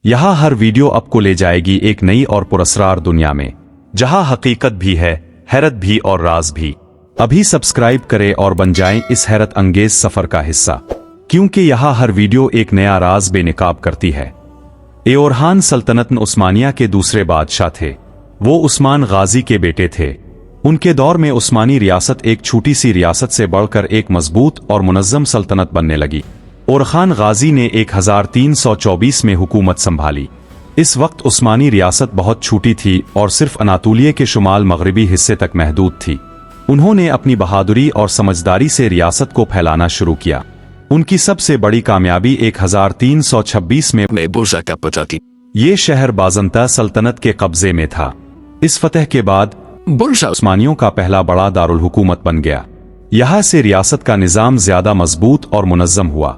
यहाँ हर वीडियो आपको ले जाएगी एक नई और पुरस्कार दुनिया में, जहाँ हकीकत भी है, हैरत भी और राज भी। अभी सब्सक्राइब करें और बन जाएं इस हैरत अंगेज सफर का हिस्सा, क्योंकि यहाँ हर वीडियो एक नया राज बेनकाब करती है। ओरहान सल्तनत उस्मानिया के दूसरे बादशाह थे। वो उस्मान गाजी के बेटे थे। उनके दौर में उस्मानी रियासत एक छोटी सी रियासत से बढ़कर एक मजबूत और मुनज़्ज़म सल्तनत बनने लगी। ओरखान गाजी ने 1324 में हुकूमत संभाली। इस वक्त उस्मानी रियासत बहुत छोटी थी और सिर्फ अनातोलिया के शुमाल मगरबी हिस्से तक महदूद थी। उन्होंने अपनी बहादुरी और समझदारी से रियासत को फैलाना शुरू किया। उनकी सबसे बड़ी कामयाबी 1326 में ये शहर बाज़ंता सल्तनत के कब्जे में था। इस फतह के बाद उस्मानियों का पहला बड़ा दारुल हुकूमत बन गया। यहाँ से रियासत का निज़ाम ज्यादा मजबूत और मुनज़्ज़म हुआ।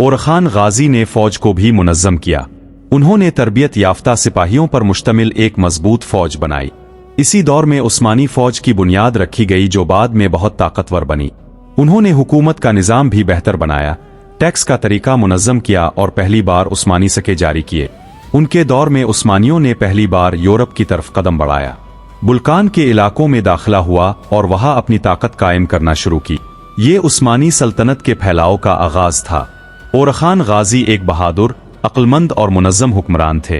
ओरखान गाजी ने फौज को भी मुनज़्ज़म किया। उन्होंने तरबियत याफ्ता सिपाहियों पर मुश्तमिल एक मजबूत फौज बनाई। इसी दौर में उस्मानी फौज की बुनियाद रखी गई, जो बाद में बहुत ताकतवर बनी। उन्होंने हुकूमत का निज़ाम भी बेहतर बनाया, टैक्स का तरीका मुनज़्ज़म किया और पहली बार उस्मानी सिक्के जारी किए। उनके दौर में उस्मानियों ने पहली बार यूरोप की तरफ कदम बढ़ाया, बुल्कान के इलाकों में दाखिला हुआ और वहां अपनी ताकत कायम करना शुरू की। ये उस्मानी सल्तनत के फैलाव का आगाज था। ओरखान गाजी एक बहादुर, अक्लमंद और मुनज़्ज़म हुक्मरान थे।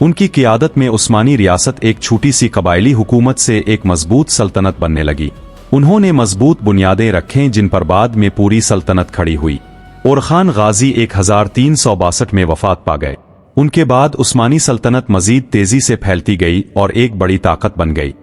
उनकी क़ियादत में उस्मानी रियासत एक छोटी सी कबायली हुकूमत से एक मजबूत सल्तनत बनने लगी। उन्होंने मजबूत बुनियादें रखें जिन पर बाद में पूरी सल्तनत खड़ी हुई। ओरखान गाजी 1362 में वफात पा गए। उनके बाद उस्मानी सल्तनत मजीद तेजी से फैलती गई और एक बड़ी ताकत बन गई।